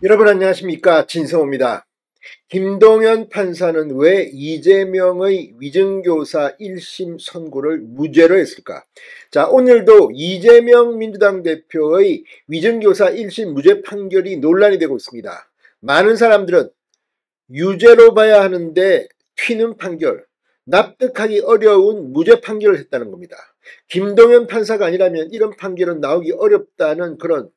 여러분 안녕하십니까, 진성호입니다. 김동연 판사는 왜 이재명의 위증교사 1심 선고를 무죄로 했을까? 자, 오늘도 이재명 민주당 대표의 위증교사 1심 무죄 판결이 논란이 되고 있습니다. 많은 사람들은 유죄로 봐야 하는데 튀는 판결, 납득하기 어려운 무죄 판결을 했다는 겁니다. 김동연 판사가 아니라면 이런 판결은 나오기 어렵다는 그런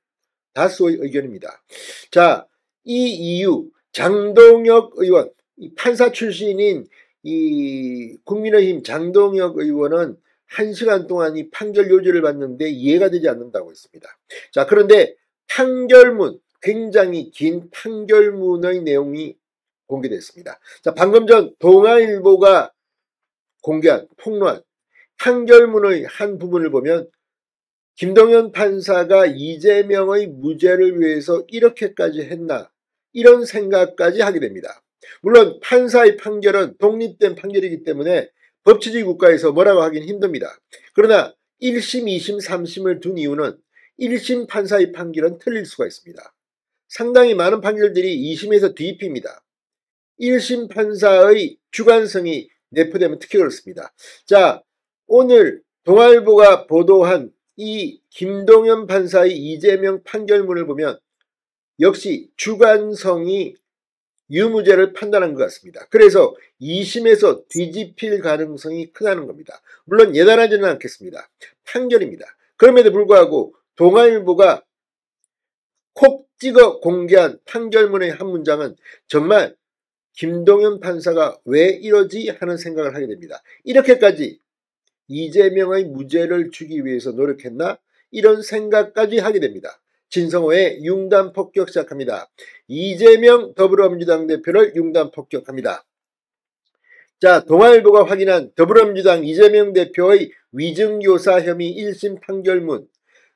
다수의 의견입니다. 자, 이 이유 장동혁 의원, 판사 출신인 이 국민의힘 장동혁 의원은 1시간 동안 이 판결 요지를 봤는데 이해가 되지 않는다고 했습니다. 자, 그런데 판결문, 굉장히 긴 판결문의 내용이 공개됐습니다. 자, 방금 전 동아일보가 공개한 폭로한 판결문의 한 부분을 보면 김동연 판사가 이재명의 무죄를 위해서 이렇게까지 했나, 이런 생각까지 하게 됩니다. 물론 판사의 판결은 독립된 판결이기 때문에 법치주의 국가에서 뭐라고 하긴 힘듭니다. 그러나 1심, 2심, 3심을 둔 이유는 1심 판사의 판결은 틀릴 수가 있습니다. 상당히 많은 판결들이 2심에서 뒤집힙니다. 1심 판사의 주관성이 내포되면 특히 그렇습니다. 자, 오늘 동아일보가 보도한 이 김동연 판사의 이재명 판결문을 보면 역시 주관성이 유무죄를 판단한 것 같습니다. 그래서 2심에서 뒤집힐 가능성이 크다는 겁니다. 물론 예단하지는 않겠습니다. 판결입니다. 그럼에도 불구하고 동아일보가 콕 찍어 공개한 판결문의 한 문장은 정말 김동연 판사가 왜 이러지 하는 생각을 하게 됩니다. 이렇게까지 이재명의 무죄를 주기 위해서 노력했나? 이런 생각까지 하게 됩니다. 진성호의 융단 폭격 시작합니다. 이재명 더불어민주당 대표를 융단 폭격합니다. 자, 동아일보가 확인한 더불어민주당 이재명 대표의 위증교사 혐의 1심 판결문,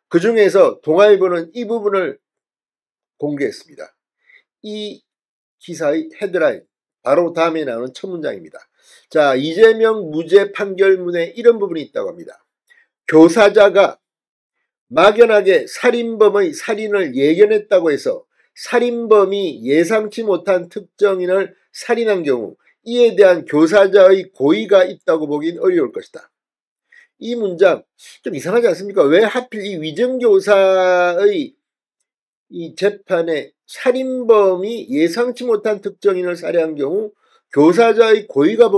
그 중에서 동아일보는 이 부분을 공개했습니다. 이 기사의 헤드라인, 바로 다음에 나오는 첫 문장입니다. 자, 이재명 무죄 판결문에 이런 부분이 있다고 합니다. 교사자가 막연하게 살인범의 살인을 예견했다고 해서 살인범이 예상치 못한 특정인을 살인한 경우 이에 대한 교사자의 고의가 있다고 보긴 어려울 것이다. 이 문장 좀 이상하지 않습니까? 왜 하필 이 위증교사의 이 재판에 살인범이 예상치 못한 특정인을 살해한 경우 교사자의 고의가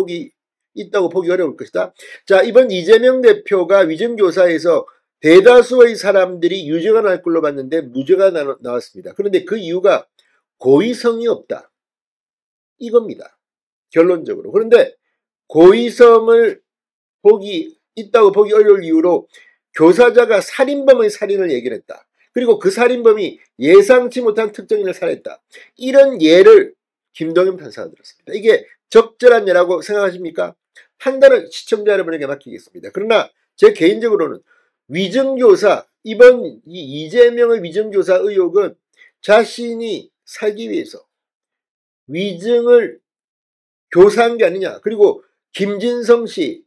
있다고 보기 어려울 것이다. 자, 이번 이재명 대표가 위증교사에서 대다수의 사람들이 유죄가 날 걸로 봤는데 무죄가 나왔습니다. 그런데 그 이유가 고의성이 없다, 이겁니다. 결론적으로. 그런데 고의성을 있다고 보기 어려울 이유로 교사자가 살인범의 살인을 예견했다. 그리고 그 살인범이 예상치 못한 특정인을 살해했다. 이런 예를 김동연 판사가 들었습니다. 이게 적절한 예라고 생각하십니까? 판단은 시청자 여러분에게 맡기겠습니다. 그러나 제 개인적으로는 위증교사, 이번 이재명의 위증교사 의혹은 자신이 살기 위해서 위증을 교사한 게 아니냐. 그리고 김진성 씨,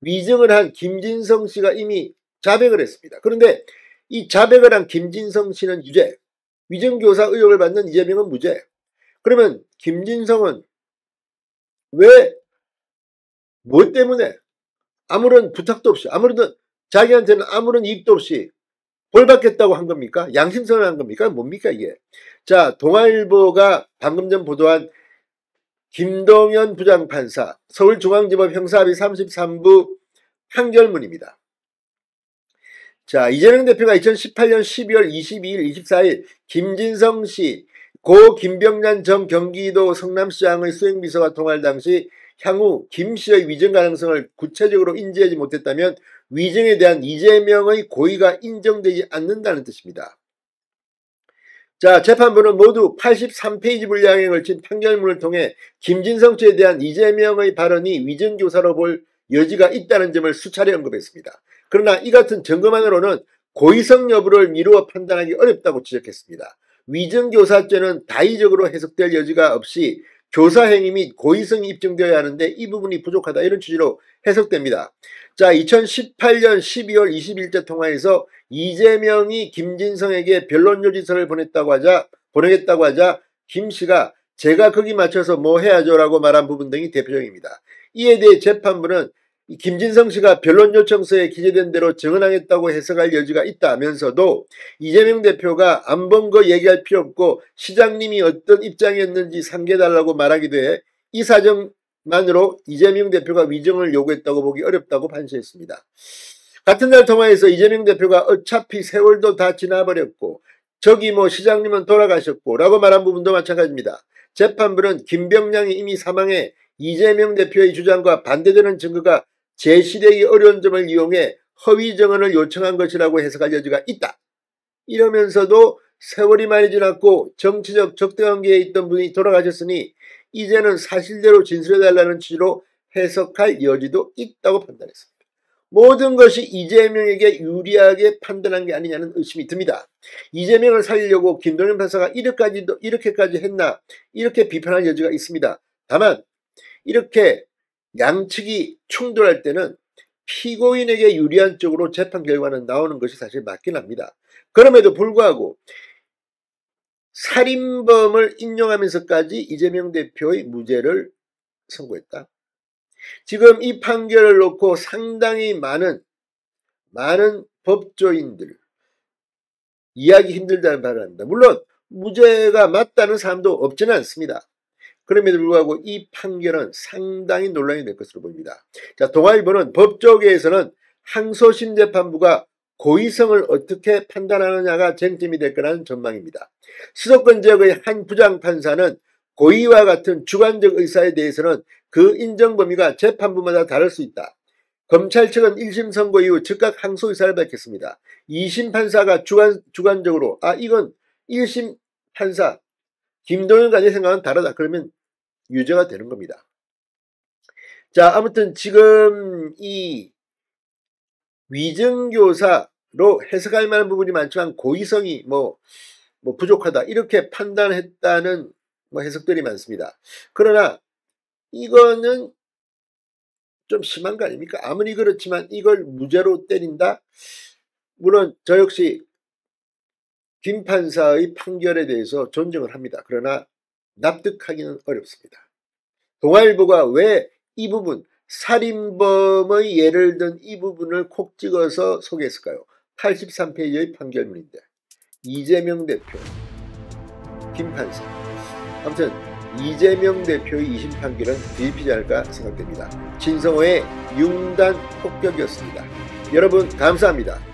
위증을 한 김진성 씨가 이미 자백을 했습니다. 그런데 이 자백을 한 김진성 씨는 유죄, 위증교사 의혹을 받는 이재명은 무죄. 그러면 김진성은 왜, 뭐 때문에 아무런 부탁도 없이, 자기한테는 아무런 이익도 없이 벌받겠다고 한 겁니까? 양심선을 한 겁니까? 뭡니까 이게? 자, 동아일보가 방금 전 보도한 김동연 부장판사 서울중앙지법 형사합의 33부 판결문입니다. 자, 이재명 대표가 2018년 12월 22일, 24일 김진성 씨, 고 김병란 전 경기도 성남시장의 수행비서와 통화할 당시 향후 김 씨의 위증 가능성을 구체적으로 인지하지 못했다면 위증에 대한 이재명의 고의가 인정되지 않는다는 뜻입니다. 자, 재판부는 모두 83페이지 분량에 걸친 판결문을 통해 김진성 씨에 대한 이재명의 발언이 위증교사로 볼 여지가 있다는 점을 수차례 언급했습니다. 그러나 이 같은 증거만으로는 고의성 여부를 미루어 판단하기 어렵다고 지적했습니다. 위증교사죄는 다의적으로 해석될 여지가 없이 교사행위 및 고의성이 입증되어야 하는데 이 부분이 부족하다, 이런 취지로 해석됩니다. 자, 2018년 12월 20일자 통화에서 이재명이 김진성에게 변론 요지서를 보냈다고 하자 보내겠다고 하자 김 씨가 제가 거기 맞춰서 뭐 해야죠 라고 말한 부분 등이 대표적입니다. 이에 대해 재판부는 김진성 씨가 변론 요청서에 기재된 대로 증언하겠다고 해석할 여지가 있다면서도 이재명 대표가 안 본 거 얘기할 필요 없고 시장님이 어떤 입장이었는지 상기해달라고 말하기도 해 이 사정만으로 이재명 대표가 위증을 요구했다고 보기 어렵다고 판시했습니다. 같은 날 통화에서 이재명 대표가 어차피 세월도 다 지나버렸고 저기 뭐 시장님은 돌아가셨고 라고 말한 부분도 마찬가지입니다. 재판부는 김병량이 이미 사망해 이재명 대표의 주장과 반대되는 증거가 제시되기 어려운 점을 이용해 허위 증언을 요청한 것이라고 해석할 여지가 있다. 이러면서도 세월이 많이 지났고 정치적 적대관계에 있던 분이 돌아가셨으니 이제는 사실대로 진술해달라는 취지로 해석할 여지도 있다고 판단했습니다. 모든 것이 이재명에게 유리하게 판단한 게 아니냐는 의심이 듭니다. 이재명을 살리려고 김동연 판사가 이렇게까지 했나 이렇게 비판할 여지가 있습니다. 다만 이렇게 양측이 충돌할 때는 피고인에게 유리한 쪽으로 재판 결과는 나오는 것이 사실 맞긴 합니다. 그럼에도 불구하고 살인범을 인용하면서까지 이재명 대표의 무죄를 선고했다. 지금 이 판결을 놓고 상당히 많은 법조인들 이해하기 힘들다는 말을 합니다. 물론 무죄가 맞다는 사람도 없지는 않습니다. 그럼에도 불구하고 이 판결은 상당히 논란이 될 것으로 보입니다. 자, 동아일보는 법조계에서는 항소심 재판부가 고의성을 어떻게 판단하느냐가 쟁점이 될 거라는 전망입니다. 수도권 지역의 한 부장판사는 고의와 같은 주관적 의사에 대해서는 그 인정 범위가 재판부마다 다를 수 있다. 검찰 측은 1심 선고 이후 즉각 항소 의사를 밝혔습니다. 2심 판사가 주관적으로 이건 1심 판사 김동연과 내 생각은 다르다. 그러면 유죄가 되는 겁니다. 자, 아무튼 지금 이 위증교사로 해석할 만한 부분이 많지만 고의성이 부족하다 이렇게 판단했다는 해석들이 많습니다. 그러나 이거는 좀 심한 거 아닙니까? 아무리 그렇지만 이걸 무죄로 때린다? 물론 저 역시 김 판사의 판결에 대해서 존중을 합니다. 그러나 납득하기는 어렵습니다. 동아일보가 왜 이 부분, 살인범의 예를 든 이 부분을 콕 찍어서 소개했을까요? 83페이지의 판결문인데 이재명 대표, 김 판사. 아무튼 이재명 대표의 2심 판결은 뒤집히지 않을까 생각됩니다. 진성호의 융단 폭격이었습니다. 여러분 감사합니다.